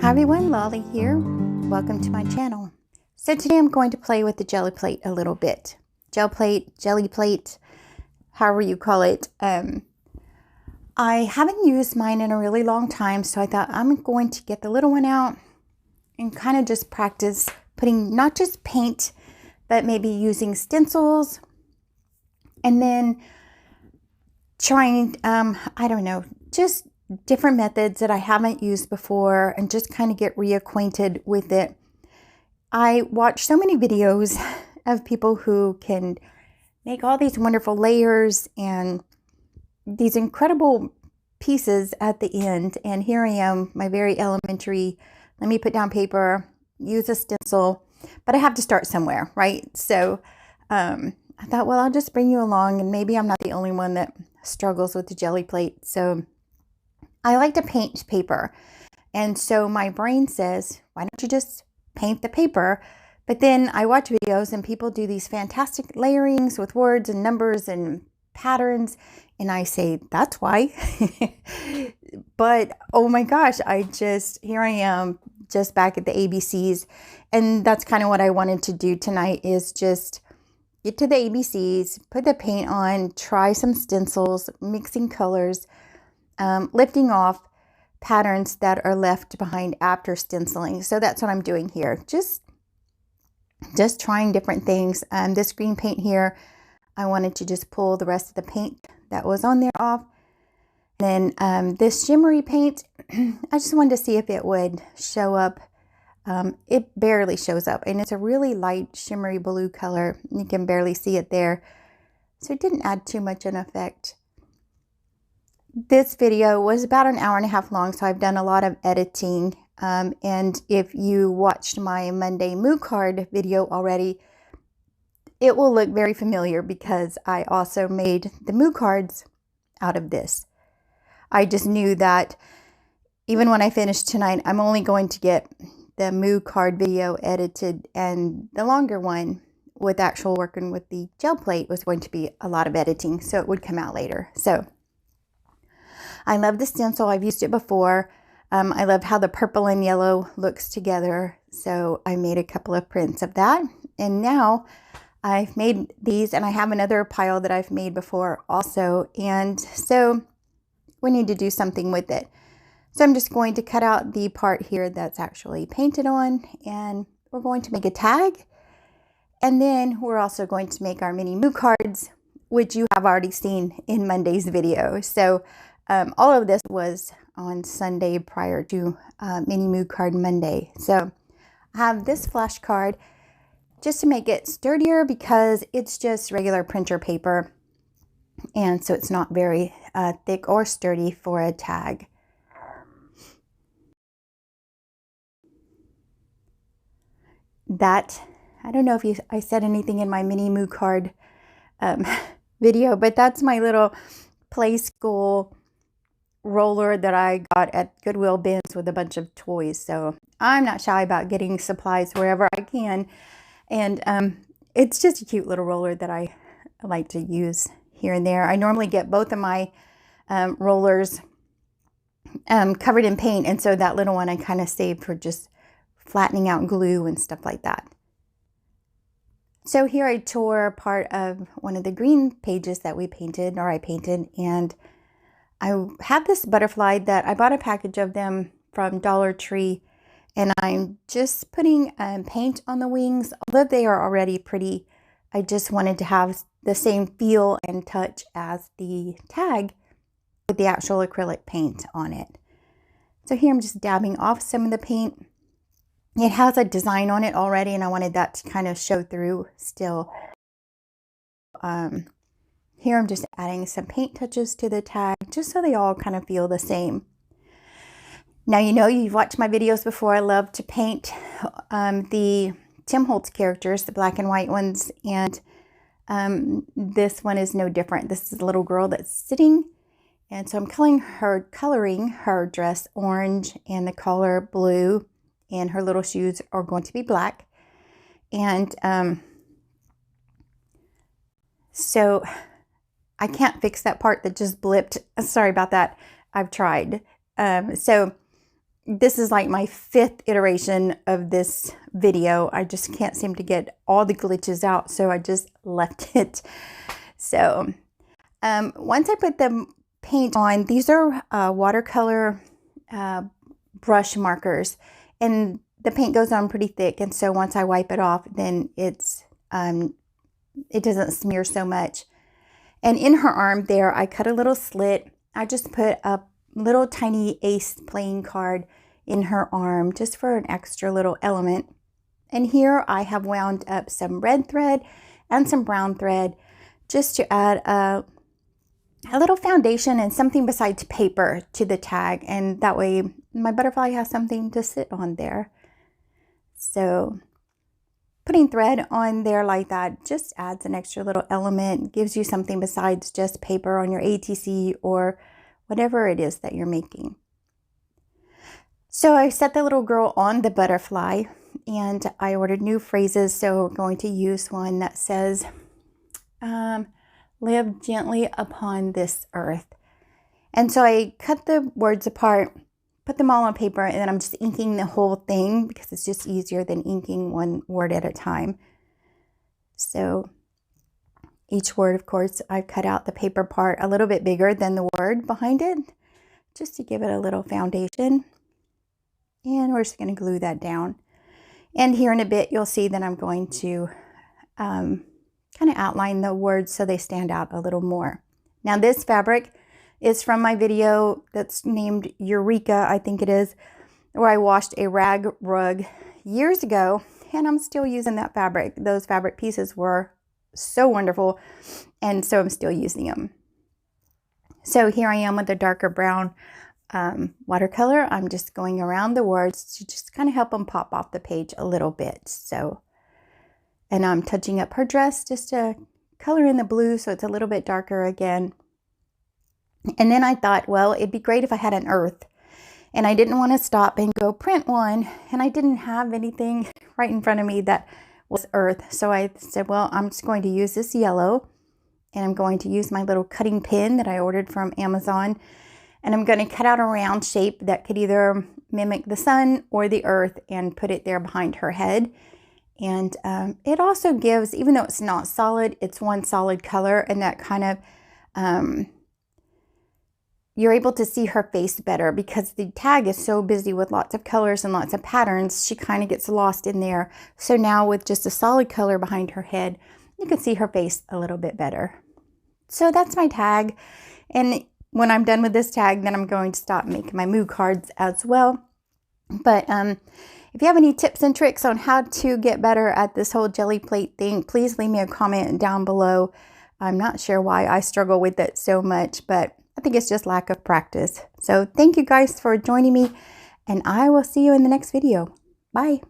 Hi everyone, Lolly here. Welcome to my channel. So today I'm going to play with the Gelli plate a little bit. Gel plate, jelly plate, however you call it. I haven't used mine in a really long time, so I thought I'm going to get the little one out and kind of just practice putting not just paint, but maybe using stencils and then trying, I don't know, just different methods that I haven't used before and just kind of get reacquainted with it. I watch so many videos of people who can make all these wonderful layers and these incredible pieces at the end. And here I am, my very elementary, let me put down paper, use a stencil, but I have to start somewhere, right? So I thought, well, I'll just bring you along, and maybe I'm not the only one that struggles with the Gelli plate. So I like to paint paper. And so my brain says, why don't you just paint the paper? But then I watch videos and people do these fantastic layerings with words and numbers and patterns. And I say, that's why. But oh my gosh, here I am just back at the ABCs. And that's kind of what I wanted to do tonight, is just get to the ABCs, put the paint on, try some stencils, mixing colors, lifting off patterns that are left behind after stenciling. So that's what I'm doing here. Just trying different things. This green paint here, I wanted to just pull the rest of the paint that was on there off. And then this shimmery paint, I just wanted to see if it would show up. It barely shows up, and it's a really light shimmery blue color. You can barely see it there. So it didn't add too much an effect. This video was about an hour and a half long, so I've done a lot of editing. And if you watched my Monday Moo card video already, it will look very familiar because I also made the Moo cards out of this. I just knew that even when I finish tonight, I'm only going to get the Moo card video edited, and the longer one with actual working with the gel plate was going to be a lot of editing, so it would come out later. So I love the stencil. I've used it before. I love how the purple and yellow looks together. So I made a couple of prints of that. And now I've made these, and I have another pile that I've made before also. And so we need to do something with it. So I'm just going to cut out the part here that's actually painted on, and we're going to make a tag. And then we're also going to make our mini Moo cards, which you have already seen in Monday's video. So all of this was on Sunday prior to Mini Moo Card Monday. So I have this flashcard just to make it sturdier because it's just regular printer paper. And so it's not very thick or sturdy for a tag. I don't know if I said anything in my Mini Moo Card video, but that's my little play school roller that I got at Goodwill bins with a bunch of toys. So I'm not shy about getting supplies wherever I can. And it's just a cute little roller that I like to use here and there. I normally get both of my rollers covered in paint. And so that little one I kind of saved for just flattening out glue and stuff like that. So here I tore part of one of the green pages that we painted, or I painted, and I have this butterfly that I bought a package of them from Dollar Tree, and I'm just putting paint on the wings. Although they are already pretty, I just wanted to have the same feel and touch as the tag with the actual acrylic paint on it. So here I'm just dabbing off some of the paint. It has a design on it already, and I wanted that to kind of show through still. Here I'm just adding some paint touches to the tag, just so they all kind of feel the same. Now, you know, you've watched my videos before. I love to paint the Tim Holtz characters, the black and white ones, and this one is no different. This is a little girl that's sitting, and so I'm coloring her dress orange and the collar blue, and her little shoes are going to be black. And so I can't fix that part that just blipped. Sorry about that. I've tried. So this is like my 5th iteration of this video. I just can't seem to get all the glitches out, so I just left it. So once I put the paint on, these are watercolor brush markers, and the paint goes on pretty thick, and so once I wipe it off, then it's it doesn't smear so much. And in her arm there, I cut a little slit. I just put a little tiny ace playing card in her arm just for an extra little element. And here I have wound up some red thread and some brown thread just to add a little foundation and something besides paper to the tag, and that way my butterfly has something to sit on there. So putting thread on there like that just adds an extra little element, gives you something besides just paper on your ATC or whatever it is that you're making. So I set the little girl on the butterfly, and I ordered new phrases, so we're going to use one that says, live gently upon this earth. And so I cut the words apart, put them all on paper, and then I'm just inking the whole thing because it's just easier than inking one word at a time. So each word, of course, I've cut out the paper part a little bit bigger than the word behind it, just to give it a little foundation. And we're just going to glue that down. And here in a bit, you'll see that I'm going to kind of outline the words so they stand out a little more. Now this fabric is from my video that's named Eureka, I think it is, where I washed a rag rug years ago, and I'm still using that fabric. Those fabric pieces were so wonderful, and so I'm still using them. So here I am with the darker brown watercolor. I'm just going around the words to just kind of help them pop off the page a little bit. So, and I'm touching up her dress just to color in the blue so it's a little bit darker again. And then I thought, well, it'd be great if I had an earth, and I didn't want to stop and go print one, and I didn't have anything right in front of me that was earth. So I said, well, I'm just going to use this yellow, and I'm going to use my little cutting pin that I ordered from Amazon, and I'm going to cut out a round shape that could either mimic the sun or the earth and put it there behind her head. And it also gives, even though it's not solid, it's one solid color, and that kind of you're able to see her face better because the tag is so busy with lots of colors and lots of patterns. She kind of gets lost in there. So now with just a solid color behind her head, you can see her face a little bit better. So that's my tag. And when I'm done with this tag, then I'm going to stop making my moo cards as well. But if you have any tips and tricks on how to get better at this whole jelly plate thing, please leave me a comment down below. I'm not sure why I struggle with it so much, but I think it's just lack of practice. So thank you guys for joining me, and I will see you in the next video. Bye.